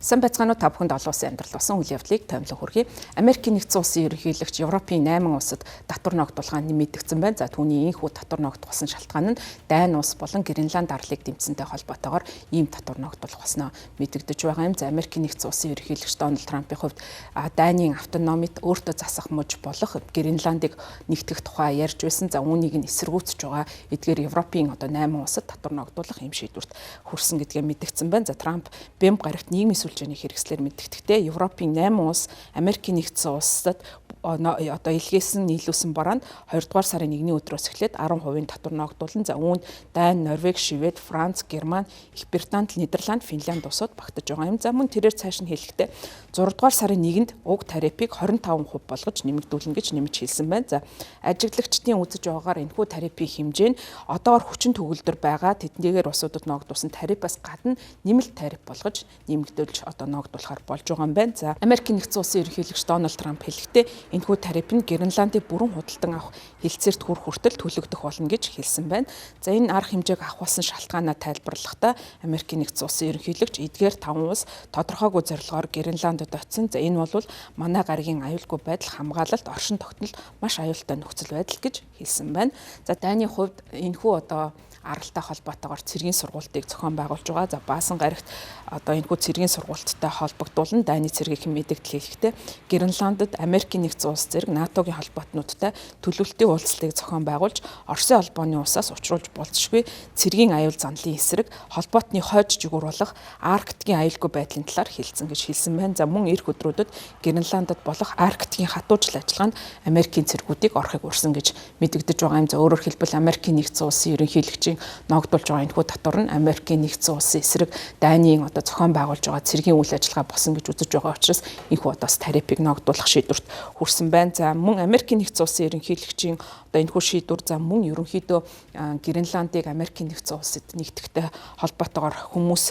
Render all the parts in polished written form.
Сайн байцгаанууд та бүхэнд олон улсын амьдрал болсон үйл явдлыг томилон хүргэе. Америкийн нэгдсэн улсын ерөнхийлөгч Европын 8 улсад татвар ногдуулгаанд нэмэгдсэн байна. За түүний ийхүү татвар ногдуулсан шалтгаан нь Дани улс болон Гренланд арлыг дэмжсэнтэй холбоотойгоор ийм татвар ногдуулах болсноо мэдэгдэж байгаа юм. За Америкийн нэгдсэн улсын ерөнхийлөгч Дональд Трампын хувьд Данийн автономид өөртөө засах мужи болох Гренландыг нэгтгэх тухай ярьж байсан. За үүнийг нь эсэргүүцэж байгаа. Эдгээр Европын 8 улсад татвар ногдуулах ийм шийдвэрт хүрсэн гэдгээ мэдэгдсэн байна. За Трамп бямб гарагт нийгмийн сүлжээний хэрэгслэр мэддэхдээ Европын 8 улс Америкийн нэгдсэн улсад одоо илгээсэн нийлүүлсэн бороонд 2 дугаар сарын 1-ний өдрөөс эхлээд 10% татвар ногдуулан за үүнд Дани, Норвеги, Швед, Франц, Герман, Их Британд, Нидерланд, Финлянд улсууд багтаж байгаа юм. За мөн тэрээр цааш нь хэлэхдээ 6 дугаар сарын 1-нд уг тарифыг 25% болгож нэмэгдүүлнэ гэж нэмж хэлсэн байна. За ажиглагчдын үзэж байгаагаар энэхүү тарифын хэмжээ нь одоогор хүчин төгөлдөр байгаа тэднийгээр улсуудад ногдуулсан тарифаас гадна нэмэлт тариф болгож нэмэгдүүлж одоо ногдуулахар болж байгаа юм байна. За Америкийн нэгдсэн улсын ерөнхийлөгч Дональд Трамп хэлэхдээ энэхүү тариф нь Гренландыг бүрэн худалдан авах хэлцээрт хүрэх хүртэл төлөгдөх болно гэж хэлсэн байна. За энэ арга хэмжээг авах болсон шалтгаанаа тайлбарлахдаа Америкийн нэгдсэн улсын ерөнхийлөгч эдгээр 5 улс тодорхойгүй зорилгоор Гренландд очсон. За энэ бол манай гарагийн аюулгүй байдал хамгаалалт оршин тогтнолд маш аюултай нөхцөл байдал гэж хэлсэн байна. За Даны хувьд энэхүү одоо аргалтай холбоотойгоор цэргийн сургуулийг зохион байгуулж байгаа. За Баасан гарагт одоо энэхүү цэргийн сургуульттай холбогдуулан Дани цэргийн мэдээлэл хэлэхдээ Гренландд Америкийн нэгдсэн улс зэрэг НАТОгийн холбоотнуудтай төлөвлөлтийн уулзалтыг зохион байгуулж Оросын холбооны улсаас учруулж болзошгүй цэргийн аюул занлын эсрэг холбоотны хойд жигүүр болох Арктикийн аюулгүй байдлын талаар хэлсэн гэж хэлсэн байна. За мөн эх өдрүүдэд Гренландд болох Арктикийн хатуужил ажиллагаанд Америкийн цэргүүдийг орохыг урьсан гэж мэдэгдэж байгаа юм. За өөрөөр хэлбэл Америкийн нэгдсэн улсын ерөнхийлөгчийн ногдуулж байгаа энэхүү татвар нь Америкийн нэгдсэн улсын эсрэг Данийн одоо зохион байгуулж байгаа цэргийн үйл ажиллагаа босон гэж үзэж байгаа учраас энэхүү одоо тарифыг ногдуулах шийдвэрт хүрсэн байна. За мөн Америкийн нэгдсэн улсын ерөнхийлөгчийн одоо энэхүү шийдвэр за мөн ерөнхийдөө Гренландыг Америкийн нэгдсэн улсад нэгтгэхтэй холбоотойгоор хүмүүс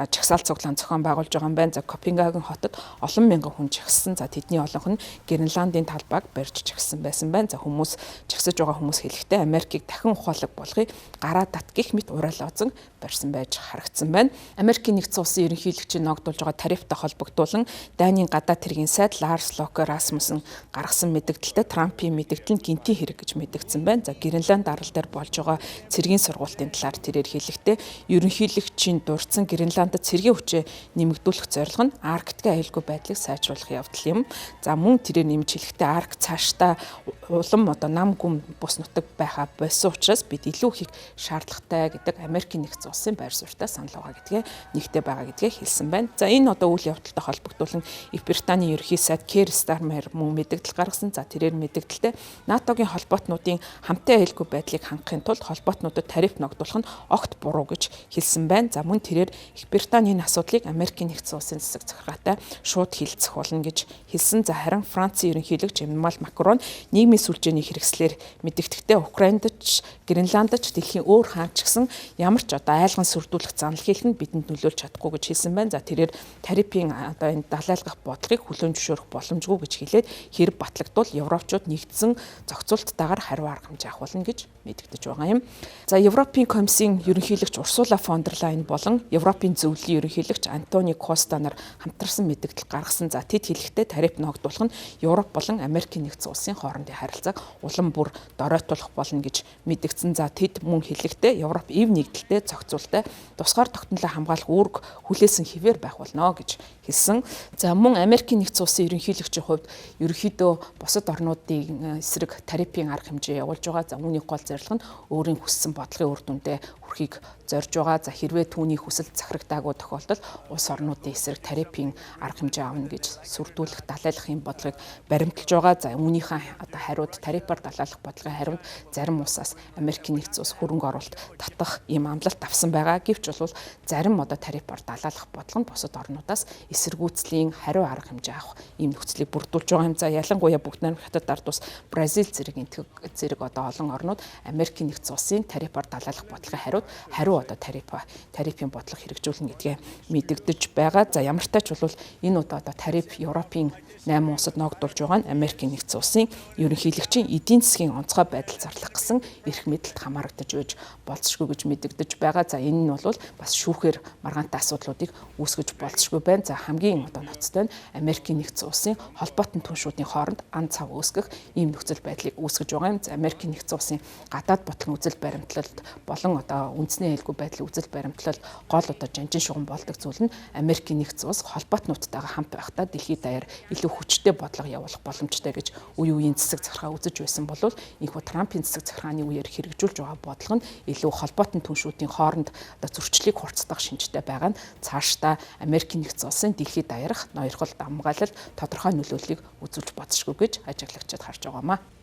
жагсаал цуглаан зохион байгуулж байгаа юм байна. За Копенгаген хотод олон мянган хүн жагссан. За тэдний олонх нь Гренландын талбайг барьж жагссан байсан байна. За хүмүүс жагсаж байгаа хүмүүс хэлэхдээ Америкийг дахин ухаалаг болгохыг гараа дат гэх мэт уриалгазан барьсан байж харагдсан байна. Америкийн нэгдсэн улсын ерөнхийлөгчийн ногдуулж байгаа тарифтай холбогдуулан Данийн гадаад хэргийн сайд Ларс Локе Расмуссен гаргасан мэдээлэлтэй Трампын мэдээлэл нь гинтийн хэрэг гэж мэдэгдсэн байна. За Гренланд арал дээр болж байгаа цэргийн сургуулийн талаар тэрээр хэлэхдээ ерөнхийлөгчийн дурдсан Гренландд цэргийн хүчээ нэмэгдүүлэх зорилго нь Арктикийн аюулгүй байдлыг сайжруулах явдал юм. За мөн тэрээр нэмж хэлэхдээ Аркт цаашдаа улам одоо нам гүм бус нутаг байхаа болсон учраас бид илүү их шаардлагатай гэдэг Америкийн нэгдсэн улсын байр суурьтай санал байгаа гэдгээ нэгтэй байгаа гэдгээ хэлсэн байна. За энэ одоо үйл явдалтай холбогдуулан Их Британий ерөнхий сайд Кер Стармер мөн мэдээлэл гаргасан. За тэрээр мэдээлэлтэй НАТОгийн холбоотнуудын хамтын аюулгүй байдлыг хангахын тулд холбоотнуудад тариф ногдуулах нь огт буруу гэж хэлсэн байна. За мөн тэрээр Их Британий энэ асуудлыг Америкийн нэгдсэн улсын засаг захиргаатай шууд хилцэх болно гэж хэлсэн. За харин Францын ерөнхийлөгч Эммануэль Макрон нийгмийн сүлжээний хэрэгслэр мэдэгдэхдээ Украинд ч Гренландд ч дэлхийн өөр хаан ч гэсэн ямар ч одоо айлган сүрдүүлэх занал хийх нь бидэнд нөлөөлж чадахгүй гэж хэлсэн байна. За тэрээр тарифын одоо энэ далайлгах бодлогыг хүлээн зөвшөөрөх боломжгүй гэж хэлээд хэрэг батлагдвал Европчууд нэгдсэн зохицуулттайгаар хариу арга хэмжээ авах болно гэж мэдэгдэж байгаа юм. За Европын комиссийн ерөнхийлөгч Урсула фон дер Лайен болон Европын зөвлөлийн ерөнхийлөгч Антонио Коста нар хамтарсан мэдээлэл гаргасан. За тэд хэлэхдээ тариф ногдуулах нь Европ болон Америкийн нэгдсэн улсын хоорондын харилцааг улам бүр доройтуулах болно гэж мэдэгдсэн. За тэд мөн хэлэхдээ Европ эв нэгдэлтэй зохицуултай тусгаар тогтнолоо хамгаалах үүрэг хүлээсэн хэвээр байх болно гэж хэлсэн. За мөн Америкийн нэгдсэн улсын ерөнхийлөгчийн хувьд ерөнхийдөө бусад орнуудын эсрэг тарифын арга хэмжээ явуулж байгаа. За үүний гол зорилго нь өөрийн хүссэн бодлогын үр дүндээ хүрэхийг зорж байгаа. За хэрвээ түүний хүсэл захирагдаагүй тохиолдолд улс орнуудын эсрэг тарифын арга хэмжээ авна гэж сүрдүүлэх далайлах юм бодлогыг баримталж байгаа. За үүнийхээ одоо хариуд тарифаар далайлах бодлогын хариуд зарим улсаас Америкийн нэгдсэн улс хөрөнгө оруулалт татах ийм амлалт авсан байгаа. Гэвч бол зарим одоо тарифаар далайлах бодлого нь бусад орнуудаас эсэргүүцлийн хариу арга хэмжээ авах ийм нөхцөлийг бүрдүүлж байгаа юм. За ялангуяа Бүгд найрамдах Хятад ард улс Бразил зэрэг одоо олон орнууд Америкийн нэгдсэн улсын тарифаар далайлах бодлогын хариуд улсууд хариу одоо тарифын бодлого хэрэгжүүлнэ гэдгээ мэдэгдэж байгаа. За ямар ч тач бол энэ удаа одоо тариф Европын 8 улсад ногдуулж байгаа нь Америкийн нэгдсэн улсын ерөнхийлөгчийн эдийн засгийн онцгой байдал зарлах гэсэн эрх мэдэлд хамаарагдаж байж болцсохгүй гэж мэдэгдэж байгаа. За энэ нь бол бас шүүхээр маргаантай асуудлуудыг үүсгэж болцсохгүй байна. За хамгийн одоо ноцтой нь Америкийн нэгдсэн улсын холбоотон түншүүдийн хооронд ан цав үүсгэх ийм нөхцөл байдлыг үүсгэж байгаа юм. За Америкийн нэгдсэн улсын гадаад бодлогын үзэл баримтлалд болон одоо үндэсний аюулгүй байдлын үзэл баримтлал гол одоо жанжин шугам болдог зүйл нь Америкийн нэгдсэн улс холбоотнуудтайгаа хамт байхдаа дэлхийд даяар илүү хүчтэй бодлого явуулах боломжтой гэж үе үеийн засаг захиргаа үзэж байсан бол энэхүү Трампын засаг захиргааны үеэр хэрэгжүүлж байгаа бодлого нь илүү холбоотон түншүүдийн хооронд одоо зөрчлийг хурцдах шинжтэй байгаа нь цаашдаа Америкийн нэгдсэн улсын дэлхийд даярах ноёрхол хамгаалалт тодорхой нөлөөллийг үзүүлж бодсошгүй гэж ажиглагчид харж байгаамаа.